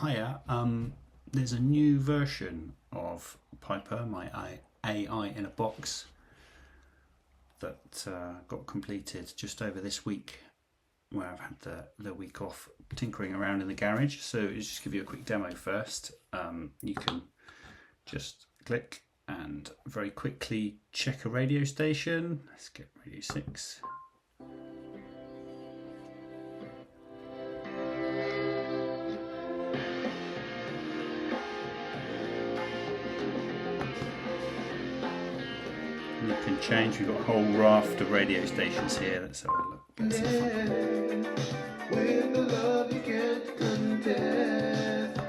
Hiya, there's a new version of Piper, my AI in a box, that got completed just over this week, where I've had the week off tinkering around in the garage. So I'll just give you a quick demo first. You can just click and very quickly check a radio station. Let's get Radio 6. You can change, we've got a whole raft of radio stations here. Let's have a look. Let's have a look. With the love you can't contest.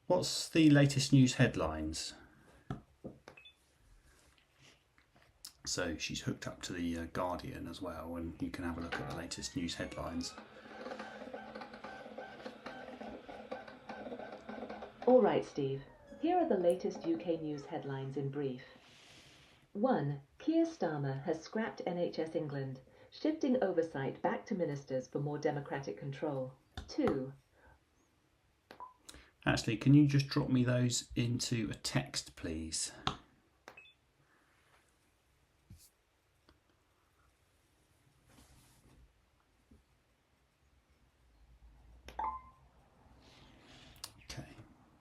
What's the latest news headlines? So she's hooked up to the Guardian as well, and you can have a look at the latest news headlines. All right, Steve. Here are the latest UK news headlines in brief. 1. Keir Starmer has scrapped NHS England, shifting oversight back to ministers for more democratic control. 2. Actually, can you just drop me those into a text, please?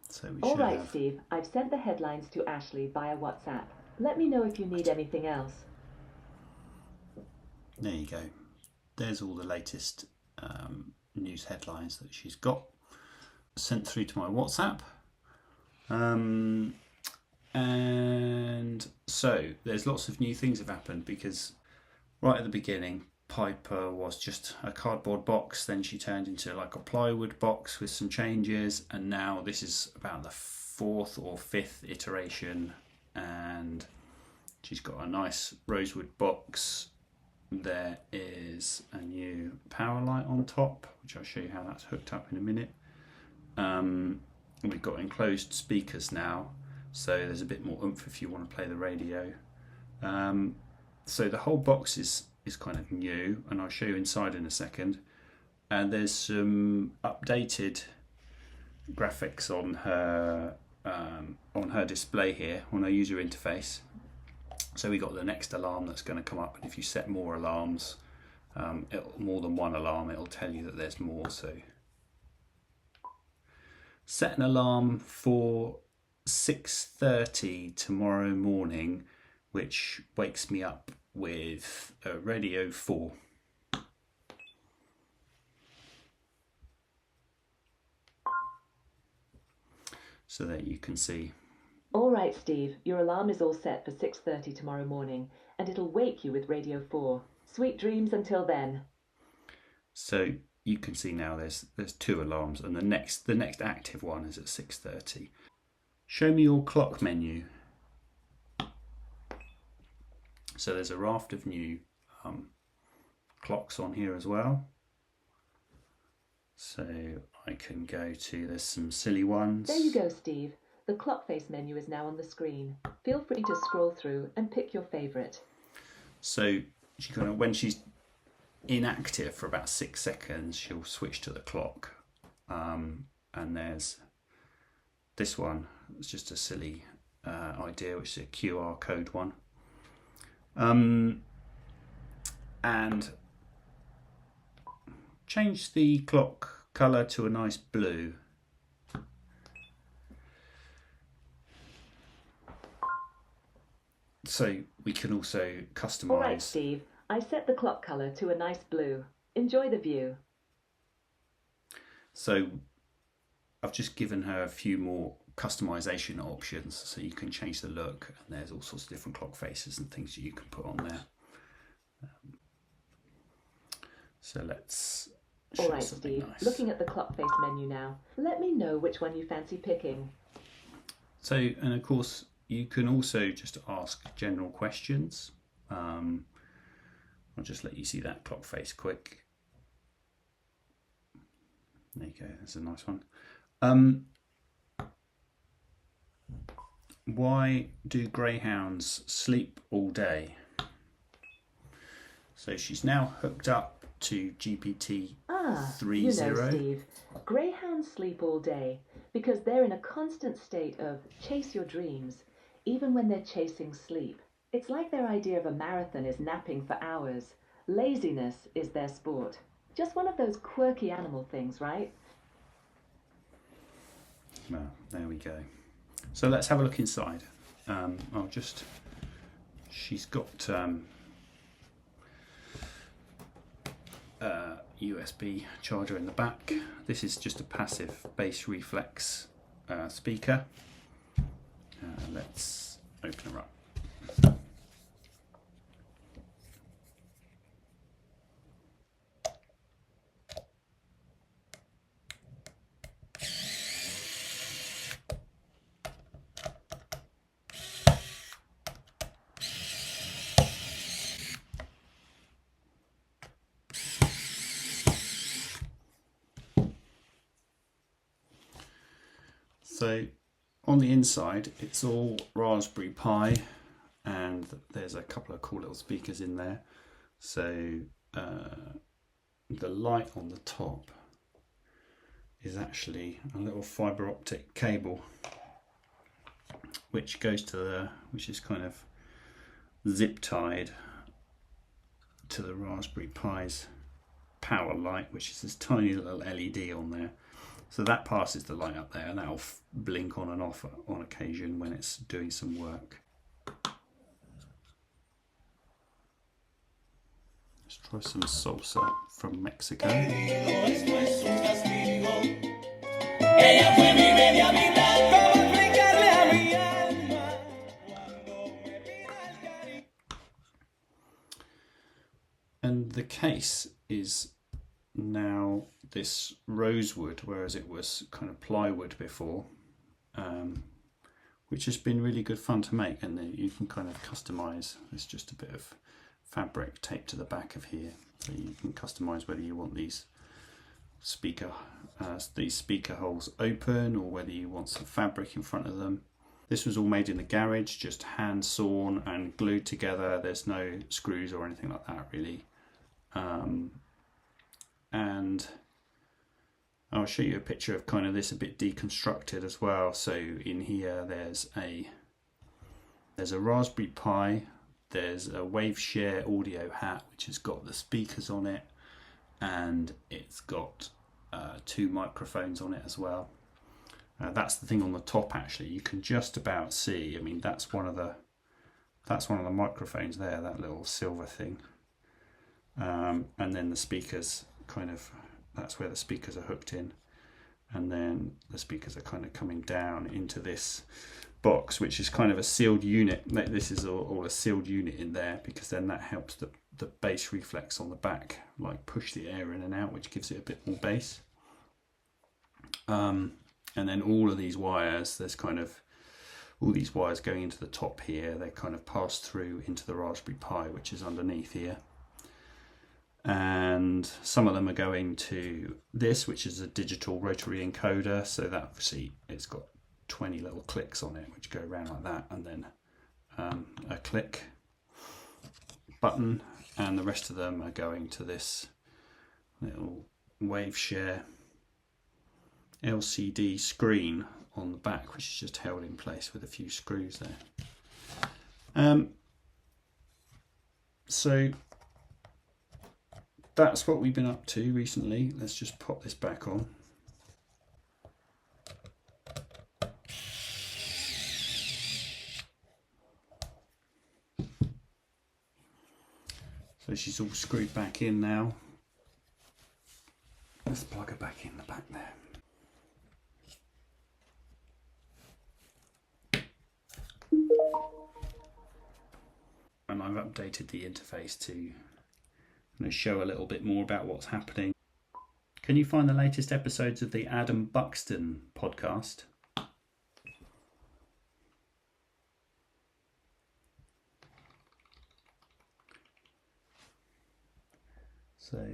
So all right, Steve, I've sent the headlines to Ashley via WhatsApp. Let me know if you need anything else. There you go. There's all the latest news headlines that she's got sent through to my WhatsApp. And so there's lots of new things have happened, because right at the beginning, Piper was just a cardboard box, then she turned into like a plywood box with some changes, and now this is about the 4th or 5th iteration, and she's got a nice rosewood box. There is a new power light on top, which I'll show you how that's hooked up in a minute. We've got enclosed speakers now, so there's a bit more oomph if you want to play the radio. So the whole box is kind of new, and I'll show you inside in a second. And there's some updated graphics on her display here, on her user interface. So we got the next alarm that's going to come up, and if you set more alarms, more than one alarm, it'll tell you that there's more. So set an alarm for 6:30 tomorrow morning, which wakes me up with Radio 4. So that you can see. All right, Steve, your alarm is all set for 6:30 tomorrow morning, and it'll wake you with Radio 4. Sweet dreams until then. So you can see now there's 2 alarms, and the next active one is at 6:30. Show me your clock menu. So there's a raft of new clocks on here as well. So I can go to, there's some silly ones. There you go, Steve. The clock face menu is now on the screen. Feel free to scroll through and pick your favourite. So she kind of, when she's inactive for about 6 seconds, she'll switch to the clock. And there's this one. It's just a silly idea, which is a QR code one. And change the clock colour to a nice blue. So we can also customise. All right, Steve, I set the clock colour to a nice blue. Enjoy the view. So I've just given her a few more customization options, so you can change the look, and there's all sorts of different clock faces and things that you can put on there. So let's show all right, something Steve, nice. Looking at the clock face menu now. Let me know which one you fancy picking. So, and of course you can also just ask general questions. I'll just let you see that clock face quick. There you go, that's a nice one. Why do greyhounds sleep all day? So she's now hooked up to GPT-3-0. You know, Steve, greyhounds sleep all day because they're in a constant state of chase your dreams, even when they're chasing sleep. It's like their idea of a marathon is napping for hours. Laziness is their sport. Just one of those quirky animal things, right? Well, there we go. So let's have a look inside. She's got USB charger in the back. This is just a passive bass reflex speaker. Let's open her up. So on the inside it's all Raspberry Pi, and there's a couple of cool little speakers in there. So the light on the top is actually a little fibre optic cable which goes to which is kind of zip tied to the Raspberry Pi's power light, which is this tiny little LED on there. So that passes the light up there, and that'll blink on and off on occasion when it's doing some work. Let's try some salsa from Mexico. And the case is now this rosewood, whereas it was kind of plywood before, which has been really good fun to make. And you can kind of customize. It's just a bit of fabric taped to the back of here, so you can customize whether you want these speaker holes open or whether you want some fabric in front of them. This was all made in the garage, just hand sawn and glued together. There's no screws or anything like that really. And I'll show you a picture of kind of this a bit deconstructed as well. So in here there's a Raspberry Pi, there's a Waveshare audio hat which has got the speakers on it, and it's got 2 microphones on it as well. That's the thing on the top actually. You can just about see. I mean, that's one of the microphones there, that little silver thing. And then the speakers that's where the speakers are hooked in, and then the speakers are kind of coming down into this box, which is kind of a sealed unit. This is all a sealed unit in there, because then that helps the bass reflex on the back like push the air in and out, which gives it a bit more bass. And then all of these wires, there's kind of all these wires going into the top here, they kind of pass through into the Raspberry Pi, which is underneath here. And some of them are going to this, which is a digital rotary encoder. So that obviously it's got 20 little clicks on it, which go around like that, and then a click button. And the rest of them are going to this little Waveshare LCD screen on the back, which is just held in place with a few screws there. So that's what we've been up to recently. Let's just pop this back on. So she's all screwed back in now. Let's plug her back in the back there. And I've updated the interface to show a little bit more about what's happening. Can you find the latest episodes of the Adam Buxton podcast? So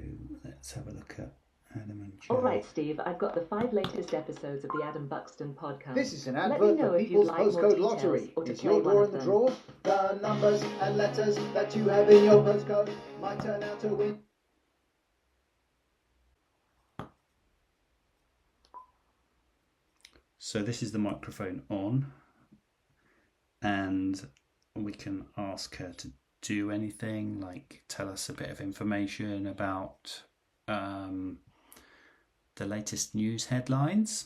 let's have a look at Adam and Joe. All right, Steve, I've got the 5 latest episodes of the Adam Buxton podcast. This is an Let me advert know for if you'd People's like more Postcode details Lottery. or to Is play your one door of in the them. draw? The numbers and letters that you have in your postcode might turn out to win. So this is the microphone on, and we can ask her to do anything, like tell us a bit of information about the latest news headlines.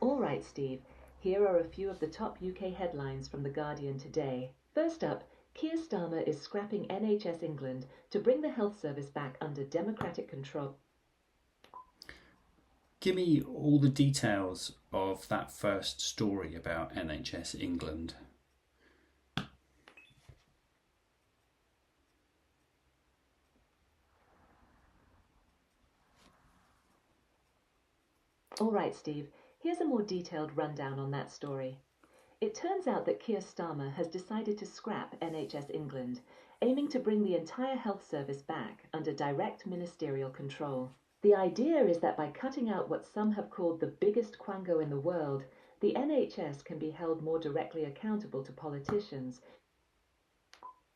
All right, Steve. Here are a few of the top UK headlines from The Guardian today. First up, Keir Starmer is scrapping NHS England to bring the health service back under democratic control. Give me all the details of that first story about NHS England. All right, Steve. Here's a more detailed rundown on that story. It turns out that Keir Starmer has decided to scrap NHS England, aiming to bring the entire health service back under direct ministerial control. The idea is that by cutting out what some have called the biggest quango in the world, the NHS can be held more directly accountable to politicians.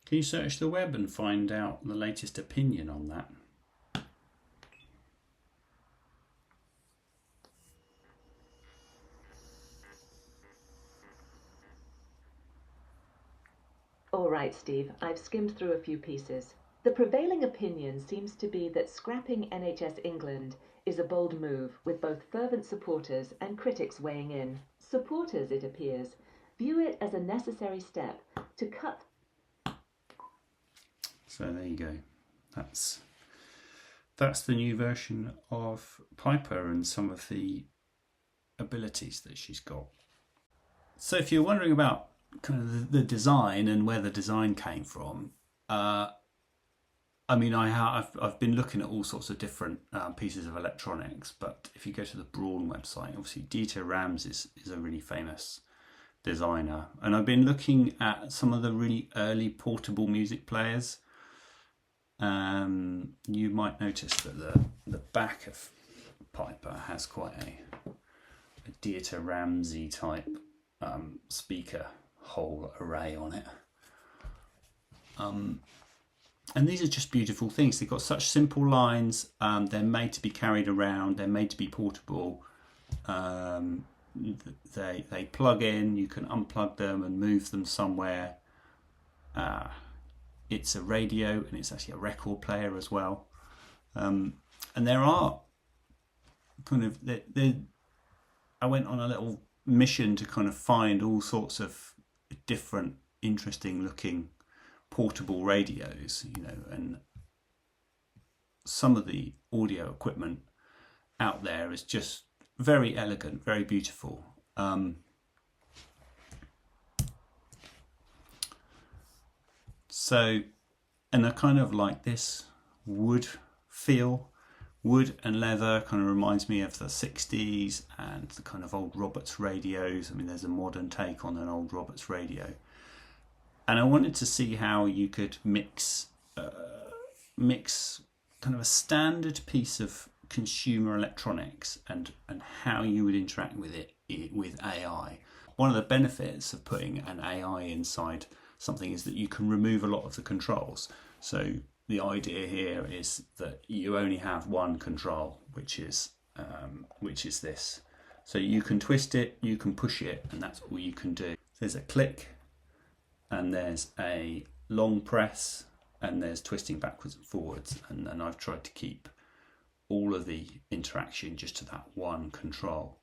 Can you search the web and find out the latest opinion on that? All right, Steve, I've skimmed through a few pieces. The prevailing opinion seems to be that scrapping NHS England is a bold move, with both fervent supporters and critics weighing in. Supporters, it appears, view it as a necessary step to cut. So there you go. That's the new version of Piper and some of the abilities that she's got. So if you're wondering about kind of the design and where the design came from, I mean, I've been looking at all sorts of different pieces of electronics, but if you go to the Braun website, obviously Dieter Rams is a really famous designer, and I've been looking at some of the really early portable music players. You might notice that the back of Piper has quite a Dieter Ramsey type speaker hole array on it. And these are just beautiful things. They've got such simple lines. They're made to be carried around. They're made to be portable. They plug in. You can unplug them and move them somewhere. It's a radio, and it's actually a record player as well. And there are kind of I went on a little mission to kind of find all sorts of different interesting looking portable radios, and some of the audio equipment out there is just very elegant, very beautiful. So, and I kind of like this wood feel. Wood and leather kind of reminds me of the 60s and the kind of old Roberts radios. I mean, there's a modern take on an old Roberts radio. And I wanted to see how you could mix kind of a standard piece of consumer electronics and how you would interact with it with AI. One of the benefits of putting an AI inside something is that you can remove a lot of the controls. So the idea here is that you only have one control, which is this. So you can twist it, you can push it, and that's all you can do. There's a click, and there's a long press, and there's twisting backwards and forwards. And then I've tried to keep all of the interaction just to that one control.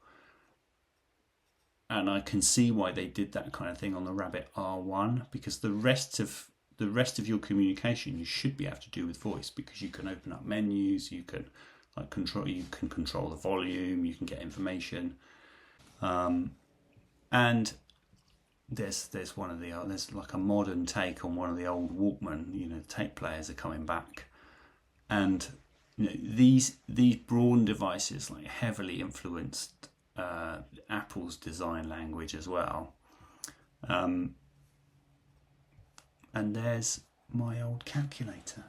And I can see why they did that kind of thing on the Rabbit R1, because the rest of your communication you should be able to do with voice, because you can open up menus, you can control the volume, you can get information, and there's like a modern take on one of the old Walkman. Tape players are coming back, and these Braun devices like heavily influenced Apple's design language as well. And there's my old calculator.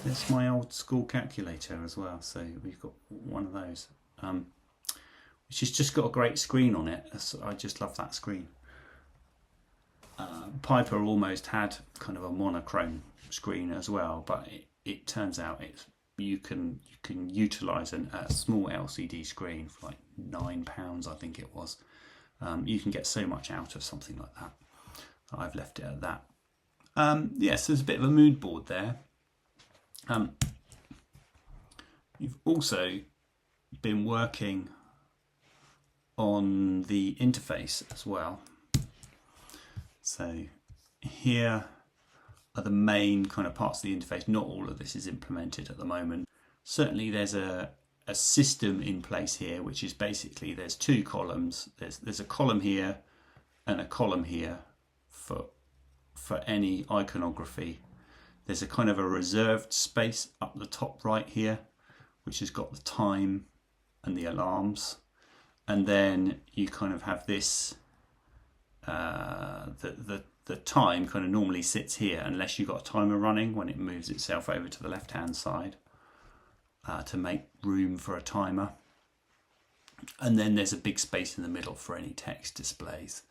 There's my old school calculator as well. So we've got one of those, which has just got a great screen on it. I just love that screen. Piper almost had kind of a monochrome screen as well, but it turns out you can utilise a small LCD screen for like £9, I think it was. You can get so much out of something like that. I've left it at that. Yes, there's a bit of a mood board there. You've also been working on the interface as well. So here are the main kind of parts of the interface. Not all of this is implemented at the moment. Certainly there's a system in place here, which is basically there's two columns. There's a column here and a column here for any iconography. There's a kind of a reserved space up the top right here, which has got the time and the alarms. And then you kind of have this, the time kind of normally sits here unless you've got a timer running, when it moves itself over to the left hand side to make room for a timer. And then there's a big space in the middle for any text displays.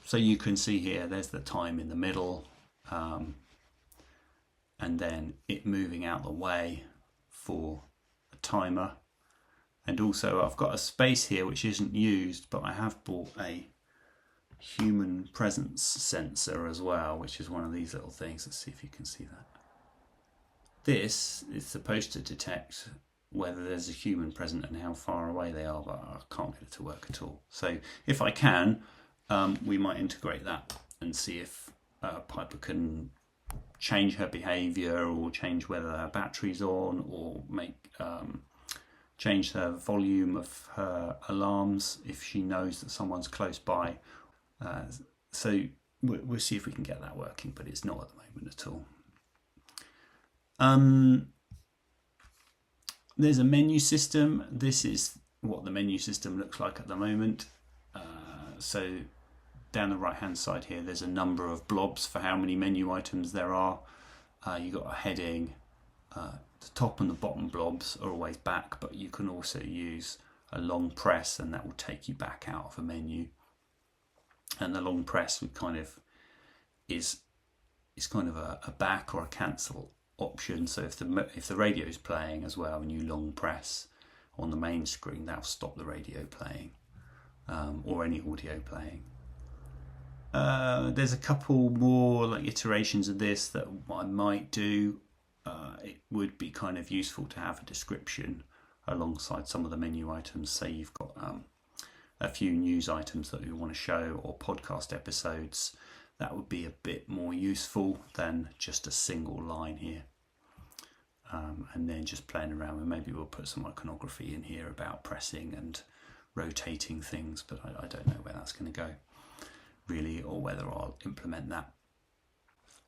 So you can see here there's the time in the middle, and then it moving out the way for a timer. And also I've got a space here which isn't used, but I have bought a human presence sensor as well, which is one of these little things. Let's see if you can see that. This is supposed to detect whether there's a human present and how far away they are, but I can't get it to work at all. So if I can, we might integrate that and see if Piper can change her behaviour or change whether her battery's on, or change the volume of her alarms if she knows that someone's close by. So we'll see if we can get that working, but it's not at the moment at all. There's a menu system. This is what the menu system looks like at the moment. So down the right hand side here, there's a number of blobs for how many menu items there are. You've got a heading. The top and the bottom blobs are always back, but you can also use a long press and that will take you back out of a menu. And the long press would kind of is kind of a back or a cancel option. So if the radio is playing as well and you long press on the main screen, that'll stop the radio playing, or any audio playing. There's a couple more like iterations of this that I might do. It would be kind of useful to have a description alongside some of the menu items. Say you've got a few news items that you want to show, or podcast episodes. That would be a bit more useful than just a single line here. And then just playing around with, maybe we'll put some iconography in here about pressing and rotating things, but I don't know where that's going to go really, or whether I'll implement that.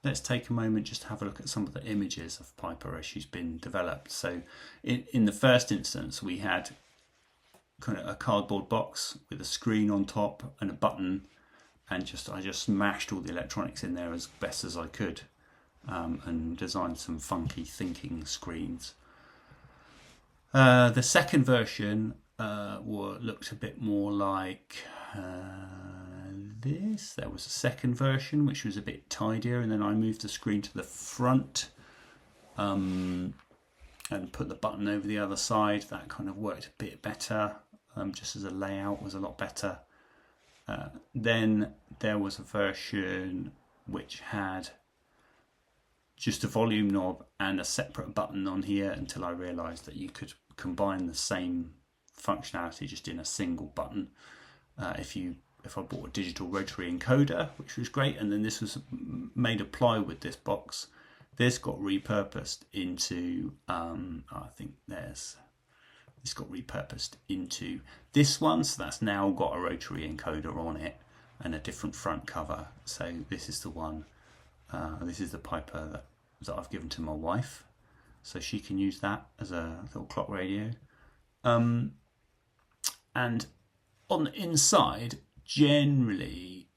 Let's take a moment just to have a look at some of the images of Piper as she's been developed. So in the first instance, we had kind of a cardboard box with a screen on top and a button, and I just smashed all the electronics in there as best as I could, and designed some funky thinking screens. The second version looked a bit more like this. There was a second version which was a bit tidier, and then I moved the screen to the front and put the button over the other side. That kind of worked a bit better, just as a layout was a lot better. Then there was a version which had just a volume knob and a separate button on here, until I realised that you could combine the same functionality just in a single button. If I bought a digital rotary encoder, which was great, and then this was made of plywood, this box. This got repurposed into, this got repurposed into this one, so that's now got a rotary encoder on it and a different front cover. So this is the one, this is the Piper that I've given to my wife, so she can use that as a little clock radio. And on the inside, generally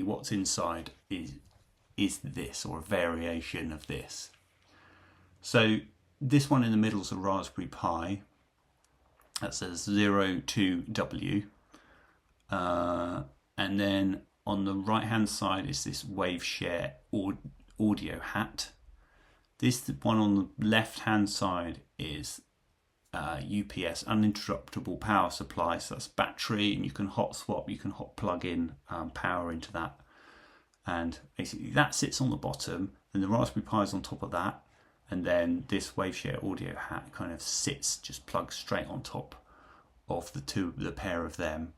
what's inside is this, or a variation of this. So this one in the middle is a Raspberry Pi. That says 02W. And then on the right hand side is this Waveshare audio hat. This one on the left hand side is UPS, uninterruptible power supply. So that's battery, and you can hot swap, you can hot plug in power into that. And basically that sits on the bottom, and the Raspberry Pi is on top of that. And then this Waveshare audio hat kind of sits, just plugs straight on top of the pair of them.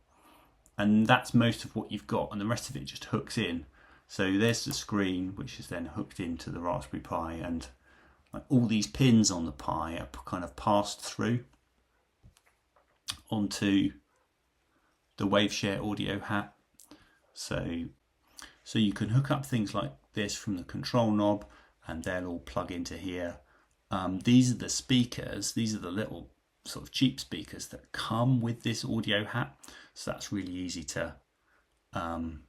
And that's most of what you've got, and the rest of it just hooks in. So there's the screen, which is then hooked into the Raspberry Pi, and like all these pins on the Pi are kind of passed through onto the Waveshare audio hat. So you can hook up things like this from the control knob, and they'll all plug into here. These are the speakers. These are the little sort of cheap speakers that come with this audio hat. So that's really easy to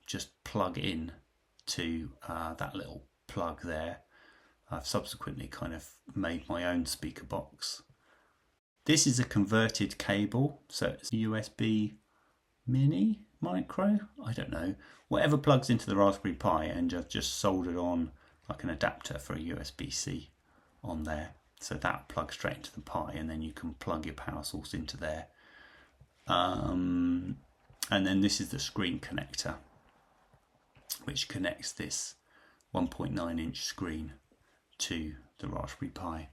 just plug in to that little plug there. I've subsequently kind of made my own speaker box. This is a converted cable, so it's USB mini, micro, I don't know. Whatever plugs into the Raspberry Pi, and I've just soldered on like an adapter for a USB-C on there. So that plugs straight into the Pi, and then you can plug your power source into there. And then this is the screen connector, which connects this 1.9 inch screen to the Raspberry Pi.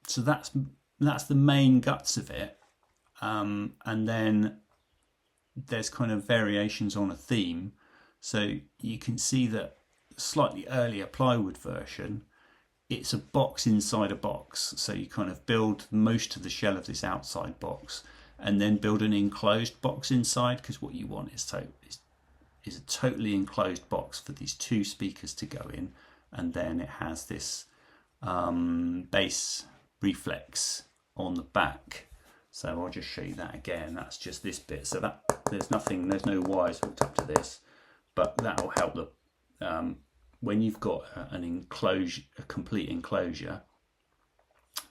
So that's the main guts of it. And then there's kind of variations on a theme. So you can see that slightly earlier plywood version, it's a box inside a box. So you kind of build most of the shell of this outside box, and then build an enclosed box inside, because what you want is a totally enclosed box for these two speakers to go in. And then it has this bass reflex on the back. So I'll just show you that again. That's just this bit. So that there's no wires hooked up to this, but that will help the when you've got an enclosure, a complete enclosure,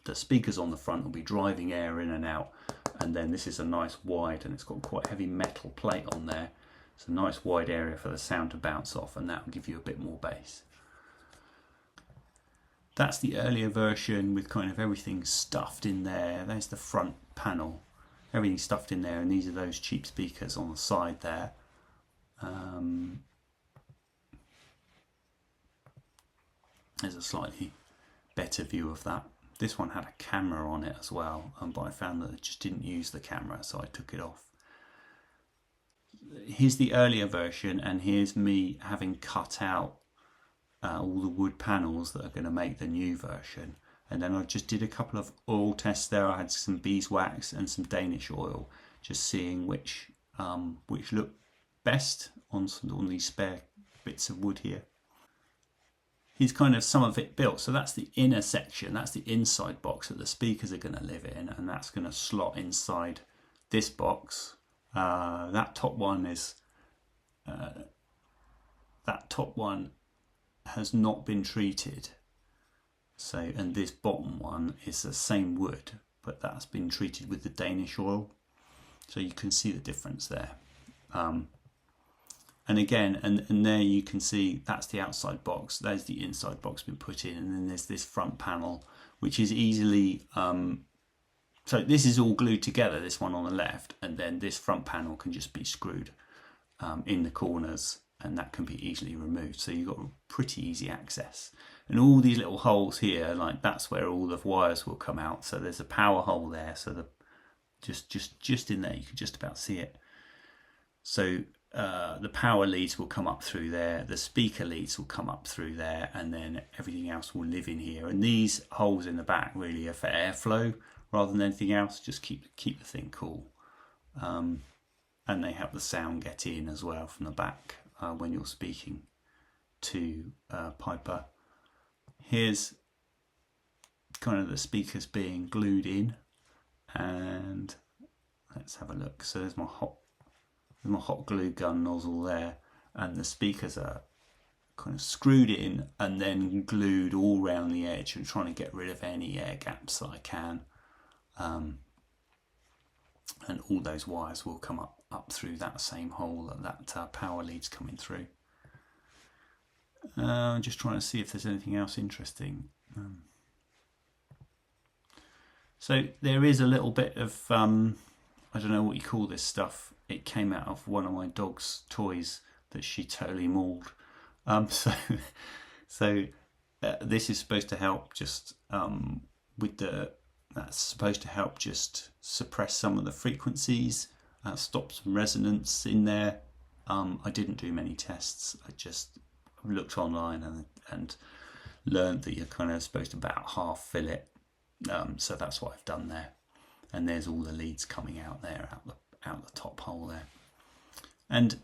the speakers on the front will be driving air in and out. And then this is a nice wide, and it's got quite a heavy metal plate on there. It's a nice wide area for the sound to bounce off, and that will give you a bit more bass. That's the earlier version with kind of everything stuffed in there. There's the front panel, everything stuffed in there, and these are those cheap speakers on the side there. There's a slightly better view of that. This one had a camera on it as well, but I found that it just didn't use the camera, so I took it off. Here's the earlier version, and here's me having cut out all the wood panels that are going to make the new version. And then I just did a couple of oil tests there. I had some beeswax and some Danish oil, just seeing which looked best on these spare bits of wood here. Here's kind of some of it built. So that's the inner section, that's the inside box that the speakers are going to live in, and that's going to slot inside this box. That top one has not been treated. So, and this bottom one is the same wood, but that's been treated with the Danish oil. So you can see the difference there. And again, and there you can see that's the outside box. There's the inside box been put in, and then there's this front panel, which is easily so this is all glued together, this one on the left, and then this front panel can just be screwed in the corners, and that can be easily removed. So you've got pretty easy access. And all these little holes here, like that's where all the wires will come out. So there's a power hole there, so the just in there you can just about see it. So the power leads will come up through there, the speaker leads will come up through there, and then everything else will live in here. And these holes in the back really are for airflow rather than anything else, just keep the thing cool. And they help the sound get in as well from the back when you're speaking to Piper. Here's kind of the speakers being glued in, and let's have a look. So there's my hot glue gun nozzle there, and the speakers are kind of screwed in and then glued all round the edge, and trying to get rid of any air gaps that I can. And all those wires will come up through that same hole that power lead's coming through. I'm just trying to see if there's anything else interesting. So there is a little bit of, I don't know what you call this stuff. It came out of one of my dog's toys that she totally mauled. So this is supposed to help just that's supposed to help just suppress some of the frequencies, stop some resonance in there. I didn't do many tests. I just looked online and learned that you're kind of supposed to about half fill it. So that's what I've done there. And there's all the leads coming out there, out the top hole there. And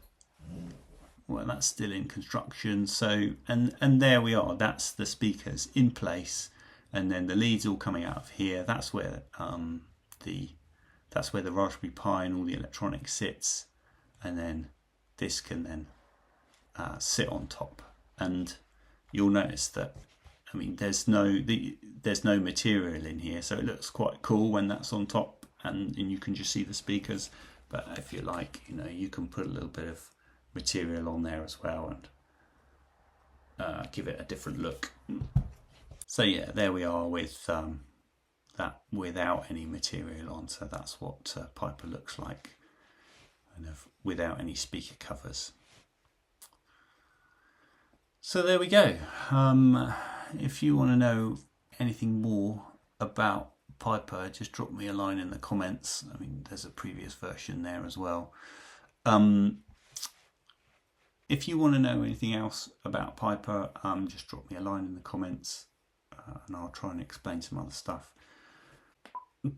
well, that's still in construction. So and there we are. That's the speakers in place, and then the leads all coming out of here. That's where the Raspberry Pi and all the electronics sits, and then this can then sit on top. And you'll notice that, I mean, there's no material in here, so it looks quite cool when that's on top, and you can just see the speakers. But if you like, you can put a little bit of material on there as well and give it a different look. So yeah, there we are with that without any material on. So that's what Piper looks like, kind of without any speaker covers. So there we go. If you want to know anything more about Piper, just drop me a line in the comments. I mean, there's a previous version there as well. If you want to know anything else about Piper, just drop me a line in the comments, and I'll try and explain some other stuff.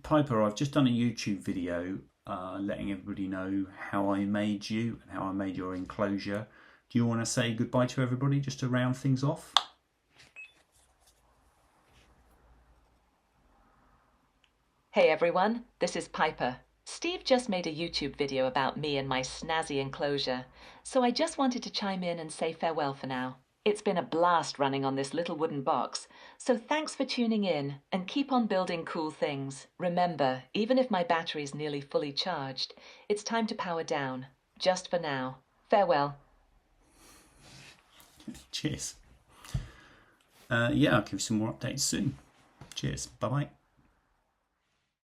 Piper, I've just done a YouTube video letting everybody know how I made you and how I made your enclosure. Do you want to say goodbye to everybody just to round things off? Hey everyone, this is Piper. Steve just made a YouTube video about me and my snazzy enclosure, so I just wanted to chime in and say farewell for now. It's been a blast running on this little wooden box, so thanks for tuning in and keep on building cool things. Remember, even if my battery's nearly fully charged, it's time to power down, just for now. Farewell. Cheers. Yeah, I'll give you some more updates soon. Cheers. Bye-bye.